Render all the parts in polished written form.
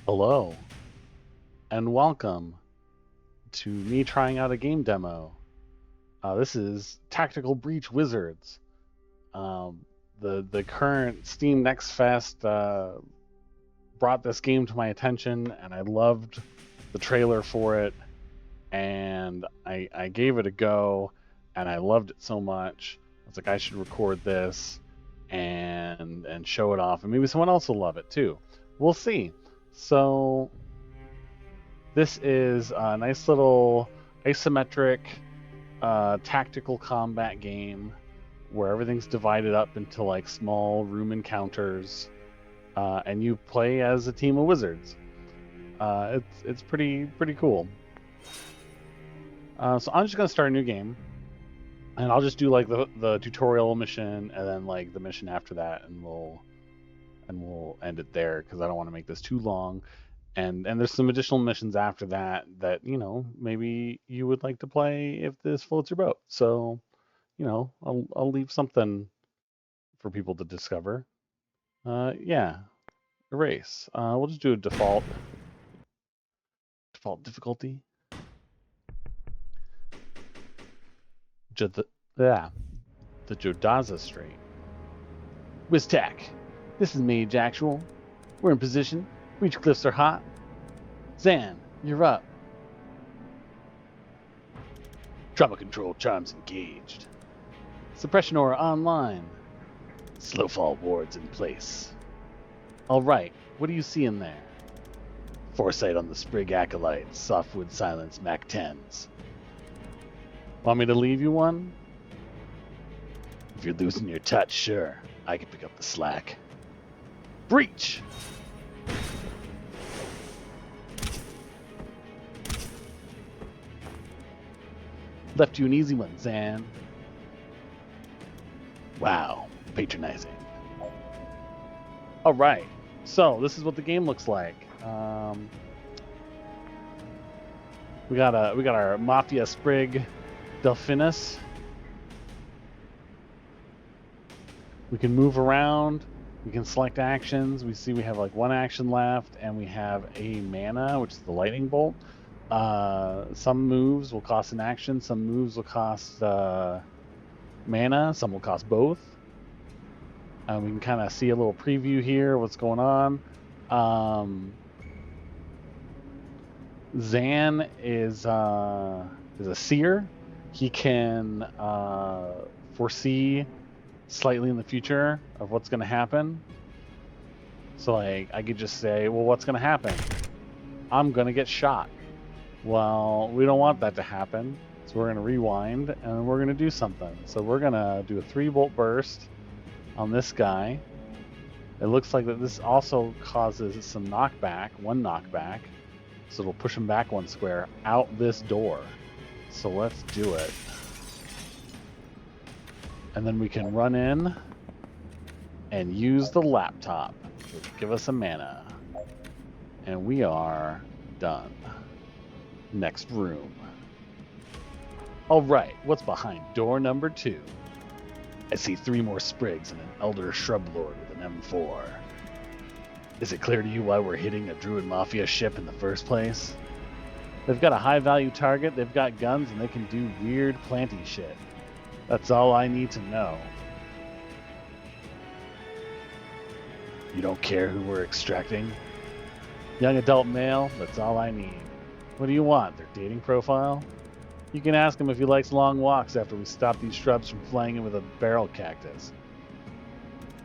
Hello, and welcome to me trying out a game demo. This is Tactical Breach Wizards. Um, the current Steam Next Fest brought this game to my attention, and I loved the trailer for it, and I gave it a go, and I loved it so much. I was like, I should record this and show it off, and maybe someone else will love it too. We'll see. So this is a nice little isometric tactical combat game where everything's divided up into like small room encounters, and you play as a team of wizards. It's pretty cool. So I'm just gonna start a new game, and I'll just do like the tutorial mission, and then like the mission after that, and we'll end it there because I don't want to make this too long. And there's some additional missions after that maybe you would like to play if this floats your boat. So I'll leave something for people to discover. Yeah, erase. We'll just do a default difficulty. Yeah, the Jodaza Strait. Wiztac, this is Mage Actual. We're in position. Reach cliffs are hot. Zan, you're up. Trauma control charms engaged. Suppression aura online. Slowfall wards in place. Alright, what do you see in there? Foresight on the Sprig Acolytes, Softwood Silence Mac 10s. Want me to leave you one? If you're losing your touch, sure. I can pick up the slack. Breach! Left you an easy one, Zan. Wow, patronizing. All right, so this is what the game looks like. We got our Mafia Sprig Delphinus. We can move around. We can select actions. We see we have like one action left, and we have a mana, which is the lightning bolt. Some moves will cost an action. Some moves will cost mana. Some will cost both. We can kind of see a little preview here. What's going on? Zan is a seer. He can foresee slightly in the future of what's going to happen. So like I could just say, well, what's going to happen? I'm going to get shot. Well, we don't want that to happen. So we're going to rewind and we're going to do something. So we're going to do a 3-bolt burst on this guy. It looks like that this also causes some knockback, one knockback. So it'll push him back 1 square out this door. So let's do it. And then we can run in and use the laptop, which will give us a mana. And we are done. Next room. All right, what's behind door number 2? I see 3 more Sprigs and an Elder Shrub Lord with an M4. Is it clear to you why we're hitting a Druid Mafia ship in the first place? They've got a high-value target, they've got guns, and they can do weird planty shit. That's all I need to know. You don't care who we're extracting? Young adult male, that's all I need. What do you want, their dating profile? You can ask him if he likes long walks after we stop these shrubs from flying in with a barrel cactus.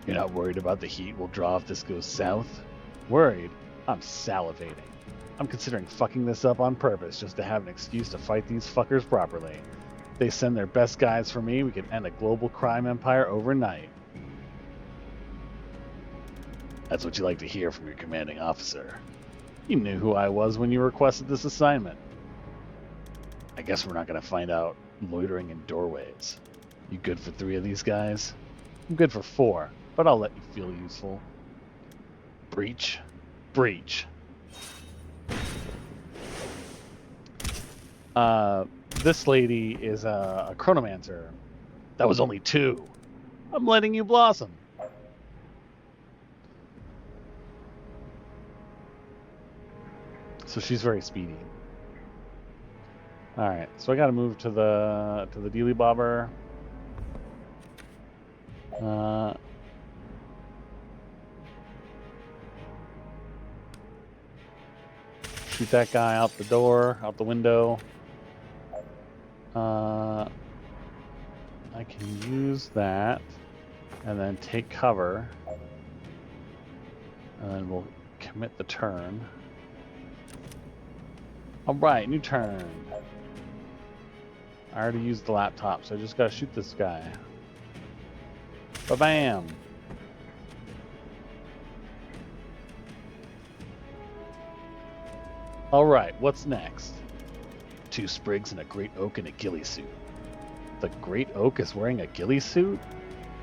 You're not worried about the heat we'll draw if this goes south? Worried? I'm salivating. I'm considering fucking this up on purpose just to have an excuse to fight these fuckers properly. If they send their best guys for me, we can end a global crime empire overnight. That's what you like to hear from your commanding officer. You knew who I was when you requested this assignment. I guess we're not going to find out loitering in doorways. You good for 3 of these guys? I'm good for 4, but I'll let you feel useful. Breach. Breach. This lady is a chronomancer. That was only 2. I'm letting you blossom. So she's very speedy. All right, so I got to move to the dealy bobber. Shoot that guy out the door, out the window. I can use that and then take cover. And then we'll commit the turn. All right, new turn. I already used the laptop, so I just gotta shoot this guy. Ba-bam! All right, what's next? 2 sprigs and a great oak in a ghillie suit. The great oak is wearing a ghillie suit?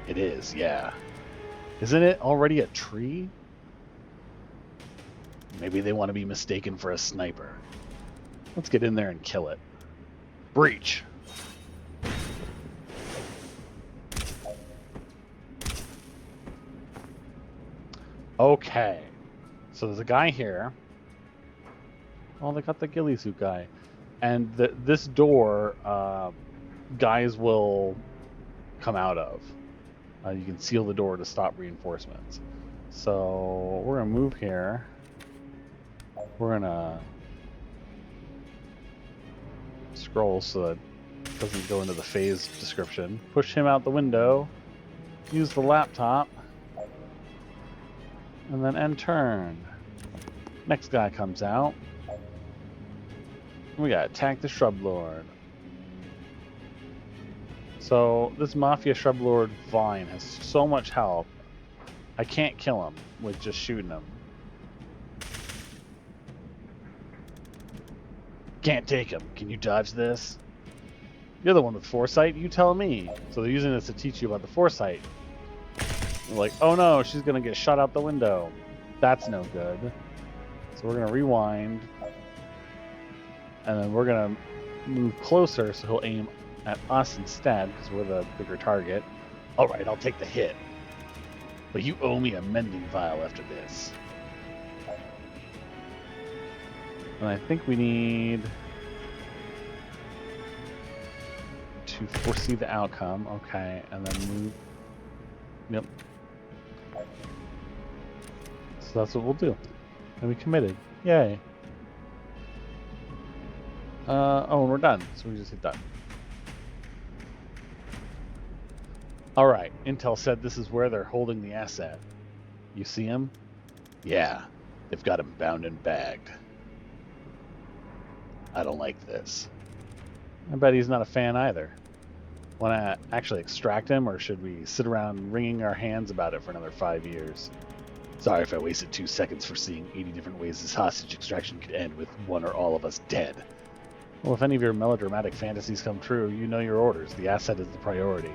It is, yeah. Isn't it already a tree? Maybe they want to be mistaken for a sniper. Let's get in there and kill it. Breach! Okay. So there's a guy here. Oh, they got the ghillie suit guy. And this door, guys will come out of. You can seal the door to stop reinforcements. So we're going to move here. We're going to scroll so that it doesn't go into the phase description. Push him out the window. Use the laptop. And then end turn. Next guy comes out. We got attack the Shrub Lord. So this Mafia Shrub Lord Vine has so much health. I can't kill him with just shooting him. Can't take him. Can you dodge this? You're the one with foresight. You tell me. So they're using this to teach you about the foresight. They're like, oh no, she's gonna get shot out the window. That's no good. So we're gonna rewind. And then we're going to move closer so he'll aim at us instead because we're the bigger target. All right, I'll take the hit. But you owe me a mending vial after this. And I think we need to foresee the outcome. Okay, and then move. Yep. So that's what we'll do. And we committed. Yay. Oh, and we're done. So we just hit done. All right. Intel said this is where they're holding the asset. You see him? Yeah. They've got him bound and bagged. I don't like this. I bet he's not a fan either. Want to actually extract him, or should we sit around wringing our hands about it for another 5 years? Sorry if I wasted 2 seconds for seeing 80 different ways this hostage extraction could end with one or all of us dead. Well, if any of your melodramatic fantasies come true, you know your orders. The asset is the priority.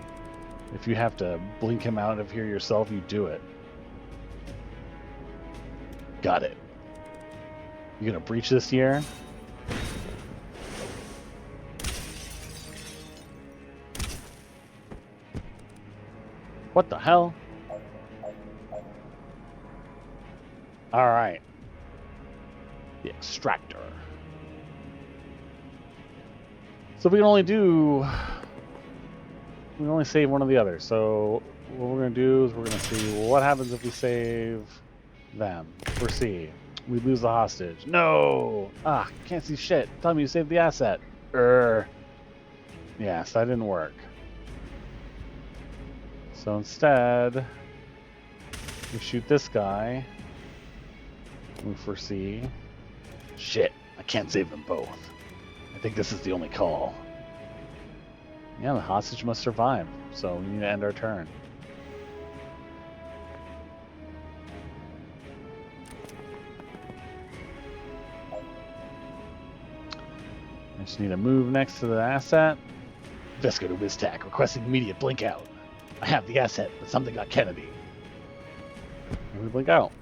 If you have to blink him out of here yourself, you do it. Got it. You gonna breach this year? What the hell? Alright. The extractor. So we can only save one or the other. So what we're going to do is we're going to see what happens if we save them. Foresee. We lose the hostage. No! Ah, can't see shit. Tell me you saved the asset. Yes, that didn't work. So instead, we shoot this guy. We foresee. Shit, I can't save them both. I think this is the only call. Yeah, the hostage must survive, so we need to end our turn. I just need to move next to the asset. Vesco to Wiztac, requesting immediate blink out. I have the asset, but something got Kennedy. And we blink out.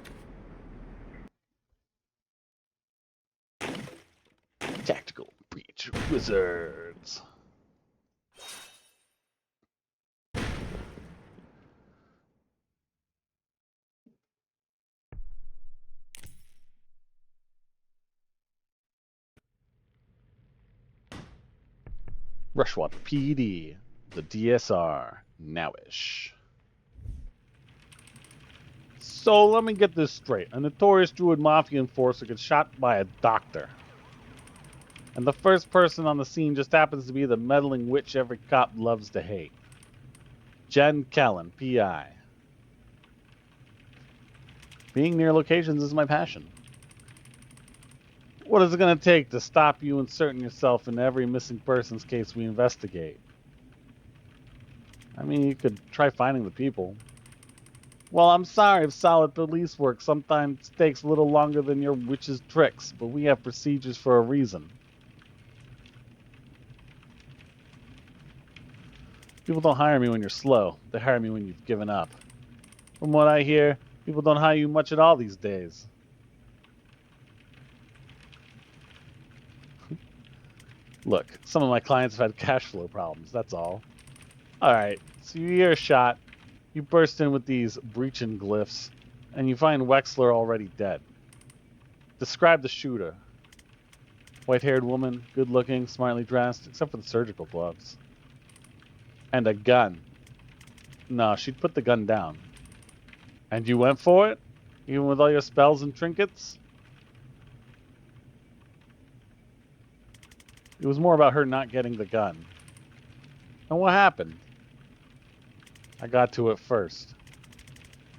Tactical breach wizards. Rushwater PD, the DSR, nowish. So let me get this straight. A notorious Druid Mafia enforcer gets shot by a doctor. And the first person on the scene just happens to be the meddling witch every cop loves to hate. Jen Kellen, PI. Being near locations is my passion. What is it going to take to stop you inserting yourself in every missing persons case we investigate? I mean, you could try finding the people. Well, I'm sorry if solid police work sometimes takes a little longer than your witch's tricks, but we have procedures for a reason. People don't hire me when you're slow. They hire me when you've given up. From what I hear, people don't hire you much at all these days. Look, some of my clients have had cash flow problems, that's all. Alright, so you hear a shot, you burst in with these breaching glyphs, and you find Wexler already dead. Describe the shooter. White-haired woman, good-looking, smartly dressed, except for the surgical gloves. And a gun. No, she'd put the gun down. And you went for it? Even with all your spells and trinkets? It was more about her not getting the gun. And what happened? I got to it first.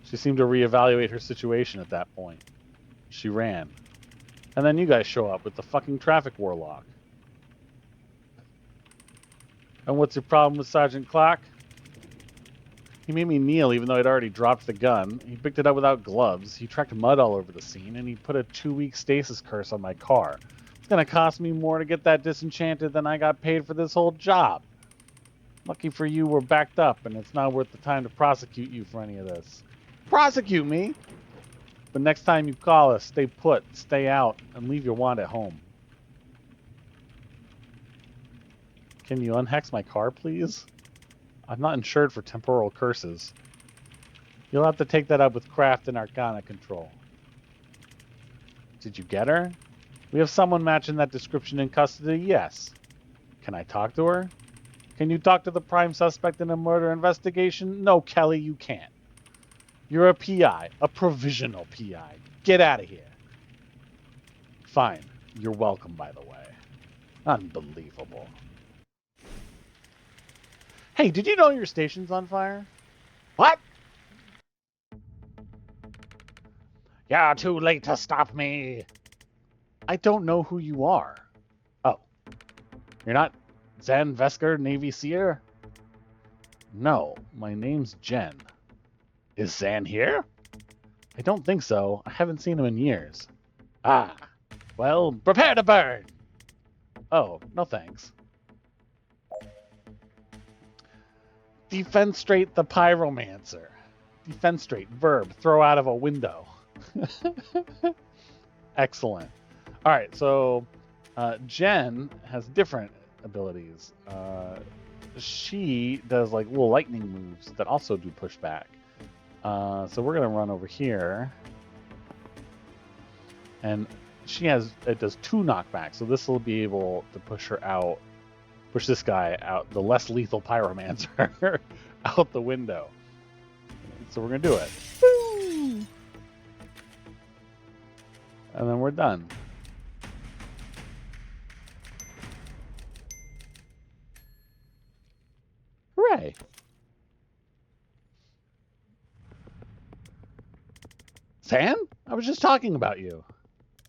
She seemed to reevaluate her situation at that point. She ran. And then you guys show up with the fucking traffic warlock. And what's your problem with Sergeant Clark? He made me kneel even though I'd already dropped the gun. He picked it up without gloves. He tracked mud all over the scene, and he put a 2-week stasis curse on my car. It's gonna cost me more to get that disenchanted than I got paid for this whole job. Lucky for you, we're backed up, and it's not worth the time to prosecute you for any of this. Prosecute me? But next time you call us, stay put, stay out, and leave your wand at home. Can you unhex my car, please? I'm not insured for temporal curses. You'll have to take that up with Craft and Arcana Control. Did you get her? We have someone matching that description in custody, yes. Can I talk to her? Can you talk to the prime suspect in a murder investigation? No, Kelly, you can't. You're a PI, a provisional PI. Get out of here. Fine. You're welcome, by the way. Unbelievable. Hey, did you know your station's on fire? What? You're too late to stop me. I don't know who you are. Oh. You're not Zan Vesker, Navy Seer? No, my name's Jen. Is Zan here? I don't think so. I haven't seen him in years. Ah. Well, prepare to burn! Oh, no thanks. Defenestrate the pyromancer. Defenestrate, verb, throw out of a window. Excellent. All right, so Jen has different abilities. She does like little lightning moves that also do pushback. So we're gonna run over here, and it does 2 knockbacks. So this will be able to push her out. Push this guy out, the less lethal pyromancer, out the window. So we're going to do it. Woo! And then we're done. Hooray! Zan? I was just talking about you.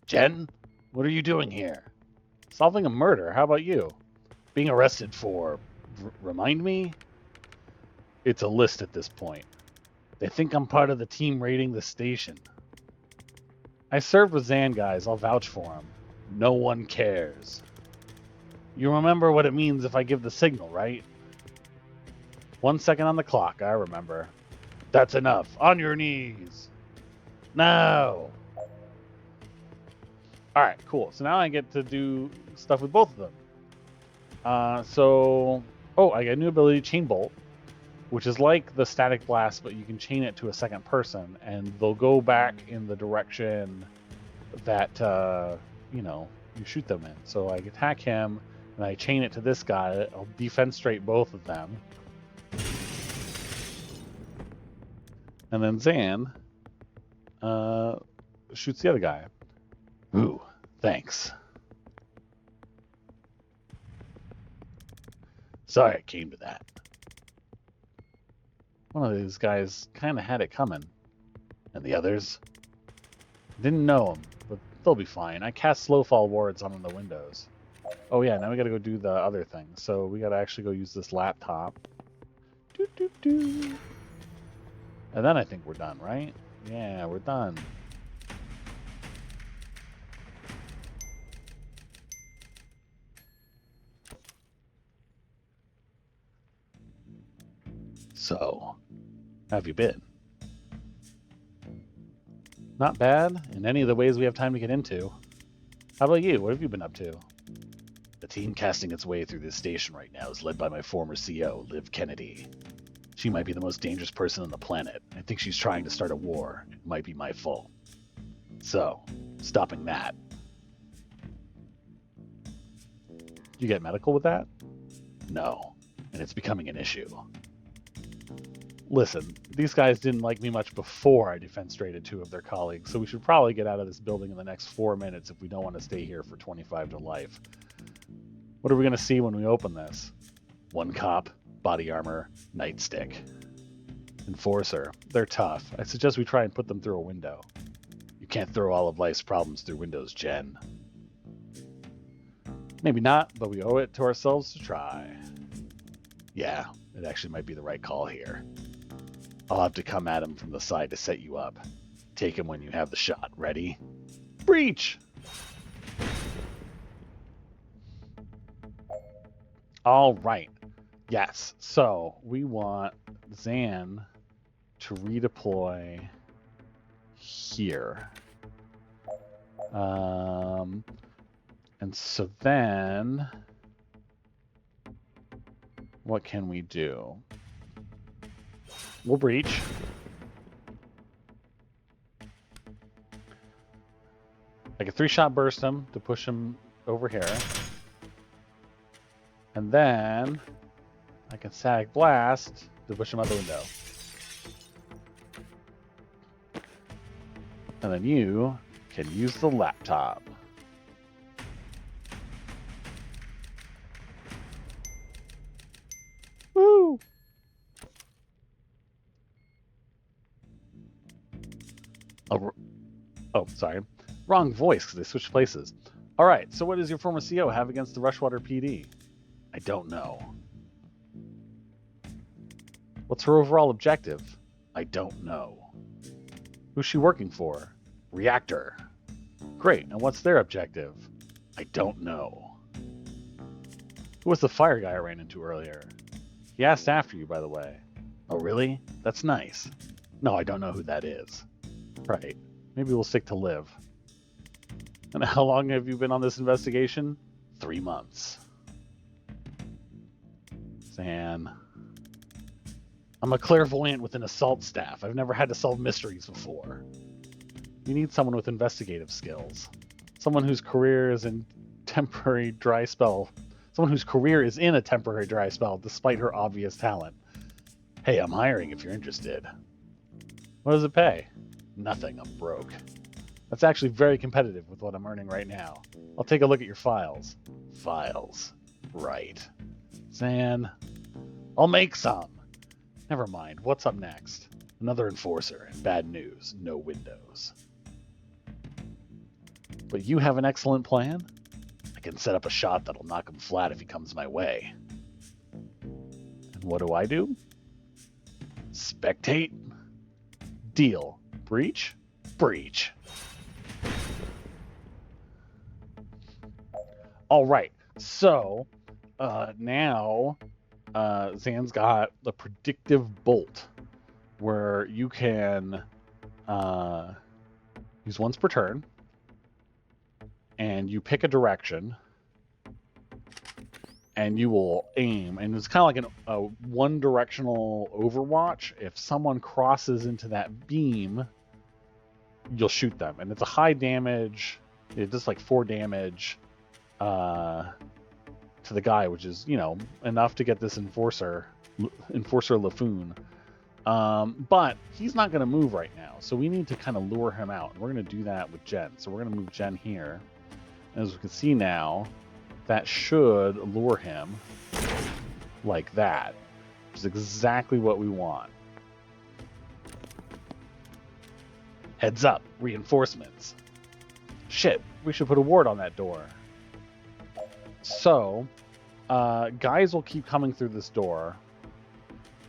Jen, what are you doing here? Solving a murder. How about you? Being arrested for... remind me? It's a list at this point. They think I'm part of the team raiding the station. I served with Zan guys. I'll vouch for him. No one cares. You remember what it means if I give the signal, right? 1 second on the clock. I remember. That's enough. On your knees. No. All right, cool. So now I get to do stuff with both of them. I got a new ability, Chain Bolt, which is like the Static Blast, but you can chain it to a second person, and they'll go back in the direction that, you shoot them in. So I attack him, and I chain it to this guy, I'll defenestrate both of them. And then Zan shoots the other guy. Ooh, thanks. Sorry it came to that. One of these guys kind of had it coming. And the others? Didn't know them, but they'll be fine. I cast Slowfall wards on the windows. Oh yeah, now we gotta go do the other thing. So we gotta actually go use this laptop. And then I think we're done, right? Yeah, we're done. So, how have you been? Not bad in any of the ways we have time to get into. How about you? What have you been up to? The team casting its way through this station right now is led by my former CO, Liv Kennedy. She might be the most dangerous person on the planet. I think she's trying to start a war. It might be my fault. So, stopping that. You get medical with that? No, and it's becoming an issue. Listen, these guys didn't like me much before I defenestrated two of their colleagues, so we should probably get out of this building in the next 4 minutes if we don't want to stay here for 25 to life. What are we going to see when we open this? One cop, body armor, nightstick. Enforcer. They're tough. I suggest we try and put them through a window. You can't throw all of life's problems through windows, Jen. Maybe not, but we owe it to ourselves to try. Yeah, it actually might be the right call here. I'll have to come at him from the side to set you up. Take him when you have the shot. Ready? Breach! All right. Yes. So we want Zan to redeploy here. And so then what can we do? We'll breach. I can 3-shot burst him to push him over here. And then I can Static Blast to push him out the window. And then you can use the laptop. Woo! Oh, sorry. Wrong voice because they switched places. All right, so what does your former CO have against the Rushwater PD? I don't know. What's her overall objective? I don't know. Who's she working for? Reactor. Great, and what's their objective? I don't know. Who was the fire guy I ran into earlier? He asked after you, by the way. Oh, really? That's nice. No, I don't know who that is. Right. Maybe we'll stick to Liv. And how long have you been on this investigation? 3 months. Zan. I'm a clairvoyant with an assault staff. I've never had to solve mysteries before. You need someone with investigative skills. Someone whose career is in temporary dry spell. Someone whose career is in a temporary dry spell despite her obvious talent. Hey, I'm hiring if you're interested. What does it pay? Nothing, I'm broke. That's actually very competitive with what I'm earning right now. I'll take a look at your files. Files. Right. Zan. I'll make some. Never mind. What's up next? Another enforcer and bad news. No windows. But you have an excellent plan? I can set up a shot that'll knock him flat if he comes my way. And what do? Spectate? Deal. Breach? Breach. All right. So now Zan's got the predictive bolt where you can use once per turn and you pick a direction and you will aim, and it's kind of like a one-directional Overwatch. If someone crosses into that beam, you'll shoot them, and it's a high damage. It does like 4 damage to the guy, which is, you know, enough to get this Enforcer Laffoon. But he's not going to move right now, so we need to kind of lure him out. And we're going to do that with Jen. So we're going to move Jen here. As we can see now, that should lure him like that, which is exactly what we want. Heads up, reinforcements. Shit, we should put a ward on that door. So, guys will keep coming through this door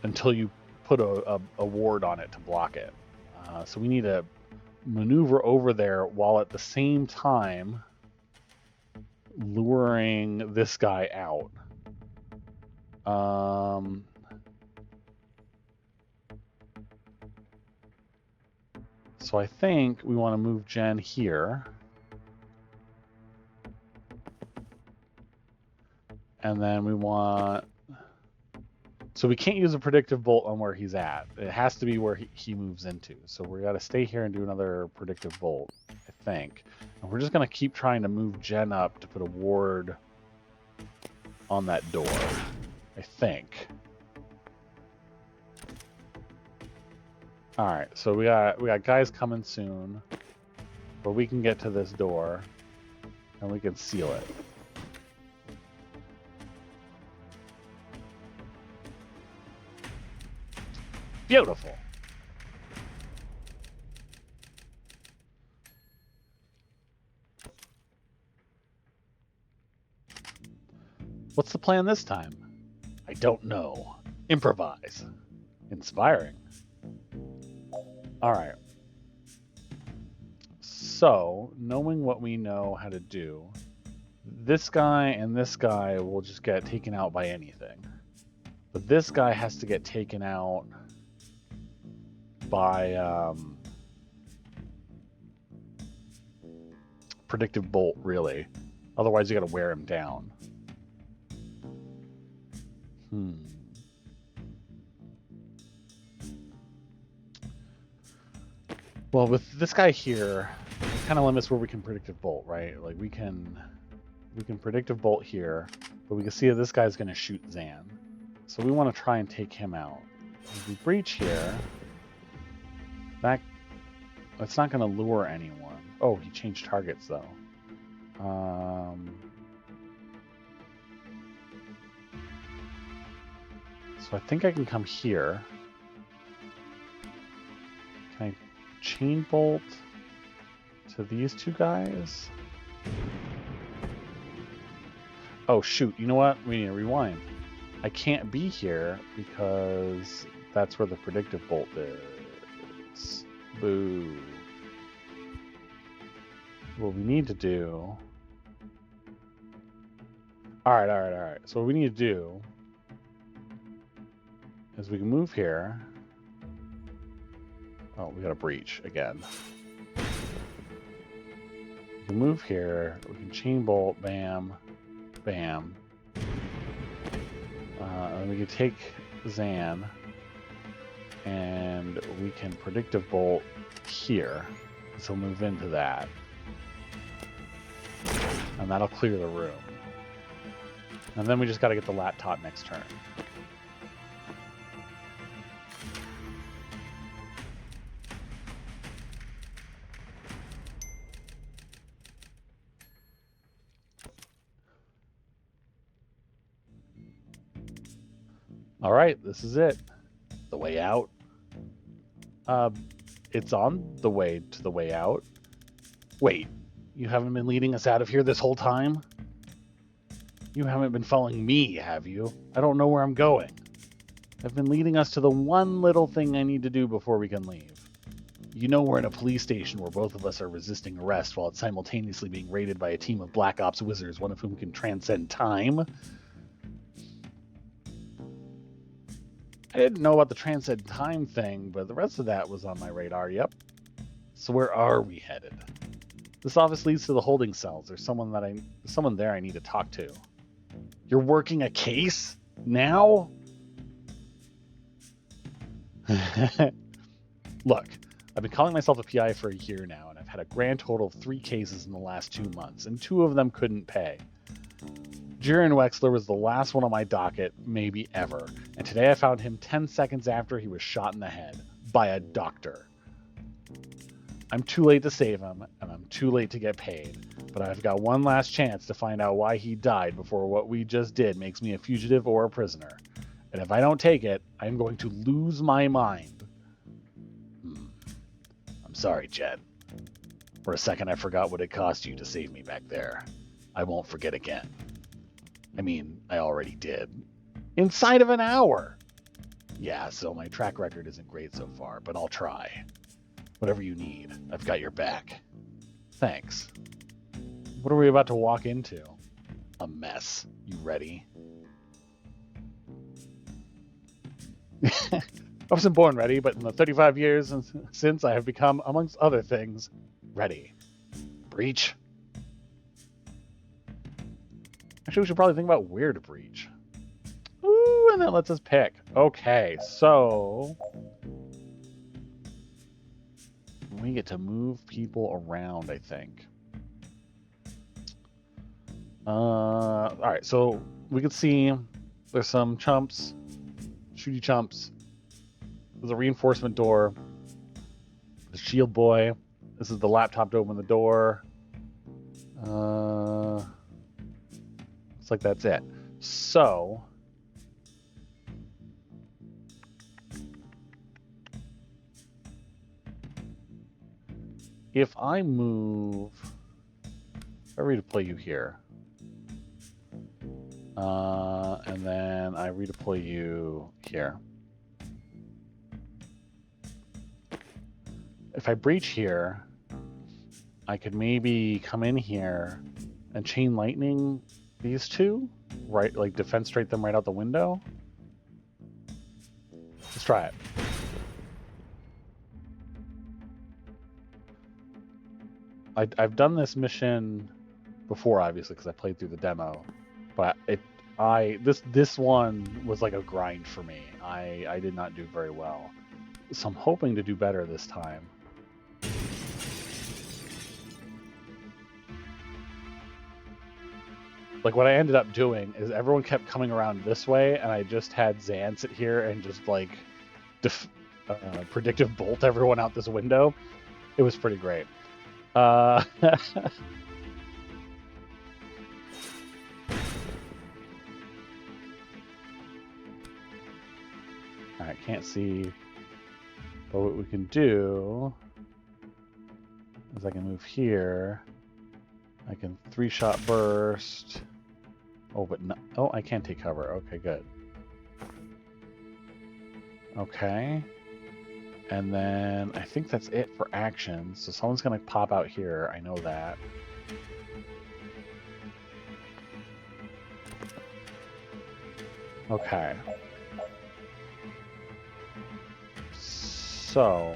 until you put a ward on it to block it. So we need to maneuver over there while at the same time luring this guy out. So I think we want to move Jen here. And then we want... So we can't use a predictive bolt on where he's at. It has to be where he moves into. So we got to stay here and do another predictive bolt, I think. And we're just going to keep trying to move Jen up to put a ward on that door, I think. All right, so we got guys coming soon, but we can get to this door and we can seal it. Beautiful. What's the plan this time? I don't know. Improvise. Inspiring. All right. So, knowing what we know how to do, this guy and this guy will just get taken out by anything. But this guy has to get taken out by predictive bolt, really. Otherwise, you got to wear him down. Well, with this guy here, it kind of limits where we can predictive bolt, right? Like we can predictive bolt here, but we can see that this guy's going to shoot Zan. So we want to try and take him out. If we breach here, that's not going to lure anyone. Oh, he changed targets though. So I think I can come here. Can I chain bolt to these two guys? Oh shoot, you know what? We need to rewind. I can't be here because that's where the predictive bolt is. Boo. What we need to do... Alright. So what we need to do is we can move here. Oh, we got a breach again. We can move here. We can chain bolt. Bam. Bam. And we can take Zan. And we can predictive bolt here. So move into that. And that'll clear the room. And then we just got to get the laptop next turn. All right, this is it. The way out. It's on the way to the way out. Wait, you haven't been leading us out of here this whole time? You haven't been following me, have you? I don't know where I'm going. I've been leading us to the one little thing I need to do before we can leave. You know we're in a police station where both of us are resisting arrest while it's simultaneously being raided by a team of Black Ops wizards, one of whom can transcend time. I didn't know about the transcend time thing, but the rest of that was on my radar, yep. So where are we headed? This office leads to the holding cells. There's someone there I need to talk to. You're working a case? Now? Look, I've been calling myself a PI for a year now, and I've had a grand total of 3 cases in the last 2 months, and 2 of them couldn't pay. Jiren Wexler was the last one on my docket, maybe ever. And today I found him 10 seconds after he was shot in the head by a doctor. I'm too late to save him, and I'm too late to get paid. But I've got one last chance to find out why he died before what we just did makes me a fugitive or a prisoner. And if I don't take it, I'm going to lose my mind. I'm sorry, Jet. For a second, I forgot what it cost you to save me back there. I won't forget again. I mean, I already did. Inside of an hour! Yeah, so my track record isn't great so far, but I'll try. Whatever you need, I've got your back. Thanks. What are we about to walk into? A mess. You ready? I wasn't born ready, but in the 35 years since, I have become, amongst other things, ready. Breach? Actually, we should probably think about where to breach. Ooh, and that lets us pick. Okay, so we get to move people around, I think. All right, so we can see there's some chumps, shooty chumps. There's a reinforcement door. The shield boy. This is the laptop to open the door. Looks like that's it. So if I move, if I redeploy you here, and then I redeploy you here. If I breach here, I could maybe come in here and chain lightning these two, right? Like defenstrate them right out the window. Let's try it. I've done this mission before, obviously, because I played through the demo, but this one was like a grind for me. I did not do very well, so I'm hoping to do better this time. Like, what I ended up doing is everyone kept coming around this way, and I just had Zan sit here and just, like, predictive bolt everyone out this window. It was pretty great. I can't see, but what we can do is I can move here. I can 3-shot burst. Oh, but no. Oh, I can't take cover. Okay, good. Okay. And then I think that's it for action. So someone's going to pop out here. I know that. Okay. So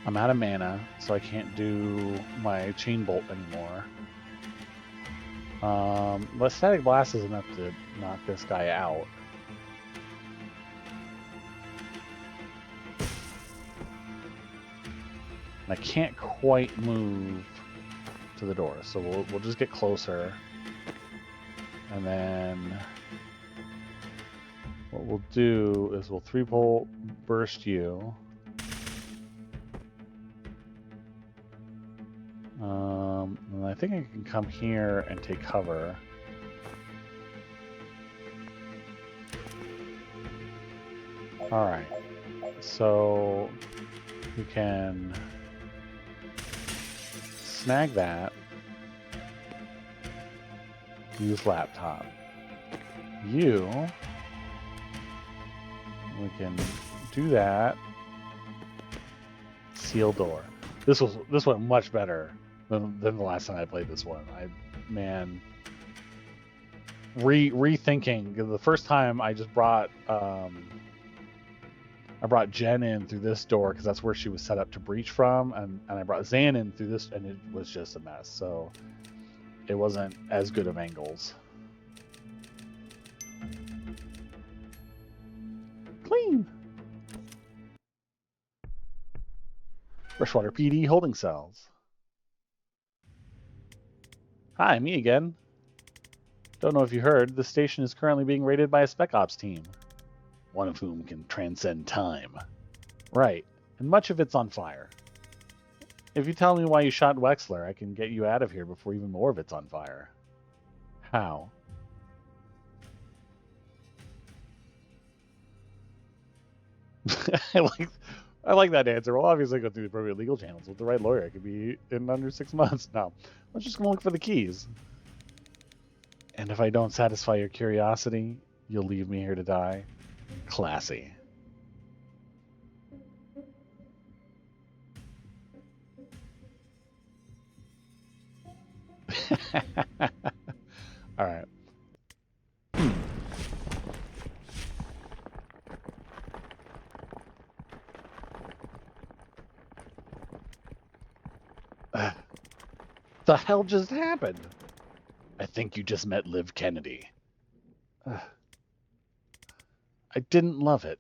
I'm out of mana, so I can't do my chain bolt anymore. But static blast is enough to knock this guy out. And I can't quite move to the door, so we'll just get closer. And then what we'll do is we'll 3-bolt burst you. And I think I can come here and take cover. Alright, so we can snag that, use laptop. We can do that, seal door. This went much better than the last time I played this one. Rethinking, the first time I just brought Jen in through this door because that's where she was set up to breach from, and I brought Zan in through this, and it was just a mess. So it wasn't as good of angles. clean. Freshwater PD holding cells. Hi, me again. Don't know if you heard, the station is currently being raided by a Spec Ops team. One of whom can transcend time. Right, and much of it's on fire. If you tell me why you shot Wexler, I can get you out of here before even more of it's on fire. How? I like that answer. Well, obviously go through the appropriate legal channels. With the right lawyer, it could be in under 6 months. No, let's just go look for the keys. And if I don't satisfy your curiosity, you'll leave me here to die? Classy. All right. The hell just happened? I think you just met Liv Kennedy. I didn't love it.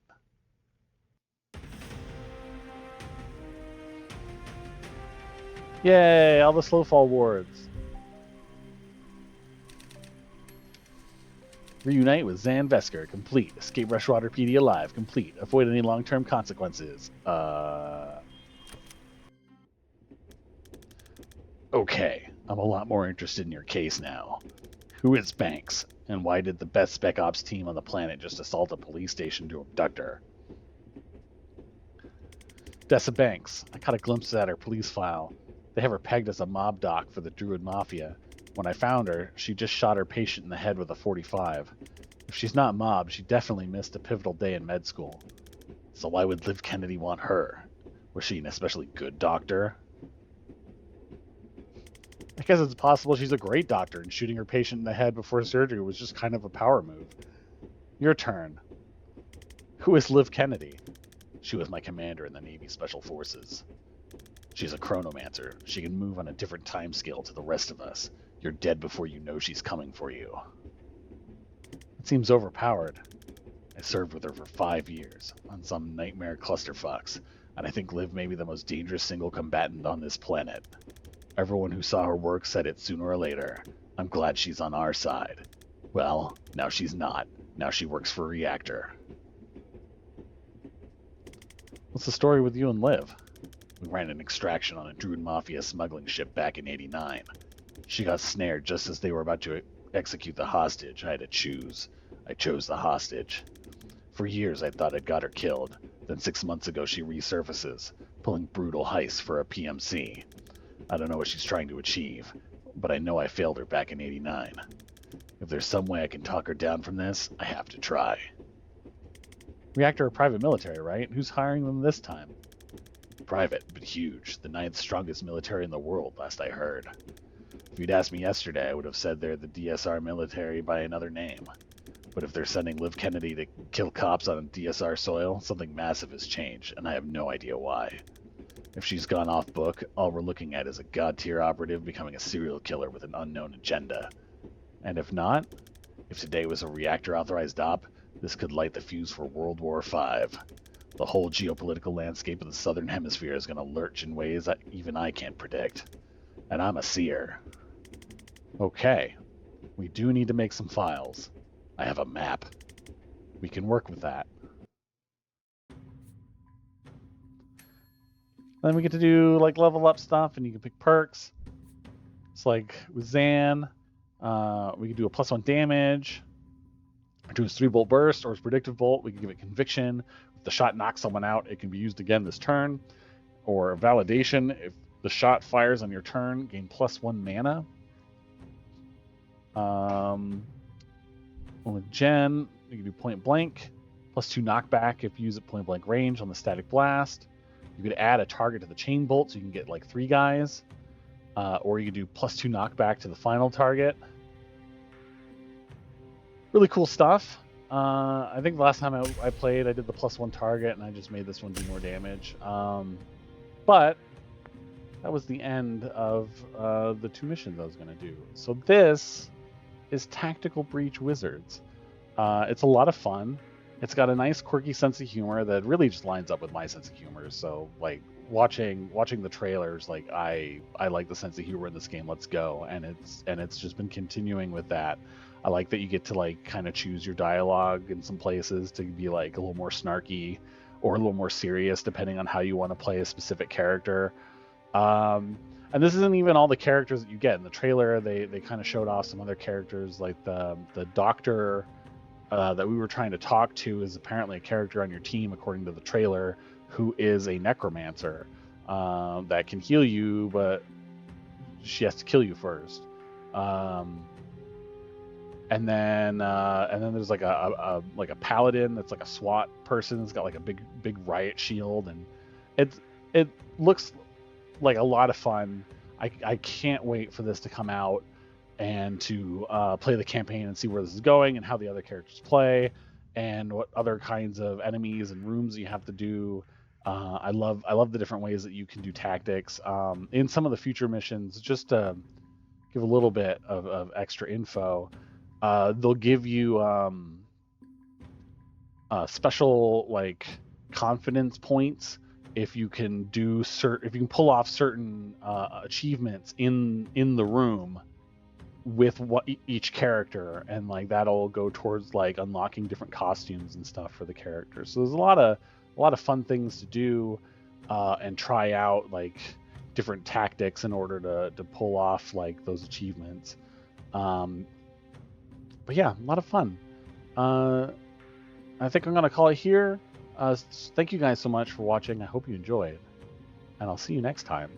Yay, all the Slowfall wards. Reunite with Zan Vesker, complete. Escape Freshwater PD alive, complete. Avoid any long-term consequences. Okay, I'm a lot more interested in your case now. Who is Banks, and why did the best Spec Ops team on the planet just assault a police station to abduct her? Dessa Banks. I caught a glimpse at her police file. They have her pegged as a mob doc for the Druid Mafia. When I found her, she just shot her patient in the head with a .45. If she's not mob, she definitely missed a pivotal day in med school. So why would Liv Kennedy want her? Was she an especially good doctor? I guess it's possible she's a great doctor and shooting her patient in the head before surgery was just kind of a power move. Your turn. Who is Liv Kennedy? She was my commander in the Navy Special Forces. She's a chronomancer. She can move on a different time scale to the rest of us. You're dead before you know she's coming for you. It seems overpowered. I served with her for 5 years on some nightmare clusterfucks, and I think Liv may be the most dangerous single combatant on this planet. Everyone who saw her work said it sooner or later. I'm glad she's on our side. Well, now she's not. Now she works for Reactor. What's the story with you and Liv? We ran an extraction on a Druid Mafia smuggling ship back in '89. She got snared just as they were about to execute the hostage. I had to choose. I chose the hostage. For years I thought I'd got her killed. Then 6 months ago she resurfaces, pulling brutal heists for a PMC. I don't know what she's trying to achieve, but I know I failed her back in '89. If there's some way I can talk her down from this, I have to try. Reactor are private military, right? Who's hiring them this time? Private, but huge. The 9th strongest military in the world, last I heard. If you'd asked me yesterday, I would have said they're the DSR military by another name. But if they're sending Liv Kennedy to kill cops on DSR soil, something massive has changed, and I have no idea why. If she's gone off book, all we're looking at is a god-tier operative becoming a serial killer with an unknown agenda. And if not, if today was a Reactor-authorized op, this could light the fuse for World War V. The whole geopolitical landscape of the Southern Hemisphere is going to lurch in ways that even I can't predict. And I'm a seer. Okay, we do need to make some files. I have a map. We can work with that. Then we get to do like level up stuff, and you can pick perks. It's like with Zan, we can do a +1 damage. Do his 3-bolt burst or his predictive bolt. We can give it conviction. If the shot knocks someone out, it can be used again this turn. Or validation. If the shot fires on your turn, gain +1 mana. With Jen, you can do point blank. +2 knockback if you use it point blank range on the static blast. You could add a target to the chain bolt so you can get like 3 guys. Or you could do +2 knockback to the final target. Really cool stuff. I think the last time I played, I did the +1 target, and I just made this one do more damage. But that was the end of the 2 missions I was going to do. So this is Tactical Breach Wizards. It's a lot of fun. It's got a nice quirky sense of humor that really just lines up with my sense of humor. So like watching the trailers, like I like the sense of humor in this game. Let's go, and it's just been continuing with that. I like that you get to like kind of choose your dialogue in some places to be like a little more snarky or a little more serious depending on how you want to play a specific character. And this isn't even all the characters that you get in the trailer. They kind of showed off some other characters, like the doctor that we were trying to talk to is apparently a character on your team, according to the trailer, who is a necromancer that can heal you, but she has to kill you first. And then there's like a paladin that's like a SWAT person. It's got like a big riot shield, and it looks like a lot of fun. I can't wait for this to come out and to play the campaign and see where this is going and how the other characters play and what other kinds of enemies and rooms you have to do. I love the different ways that you can do tactics in some of the future missions. Just to give a little bit of extra info, they'll give you special like confidence points if you can if you can pull off certain achievements in the room with what each character, and like that'll go towards like unlocking different costumes and stuff for the characters. So there's a lot of fun things to do and try out, like different tactics in order to pull off like those achievements. But yeah, a lot of fun. I think I'm gonna call it here. Thank you guys so much for watching. I hope you enjoyed, and I'll see you next time.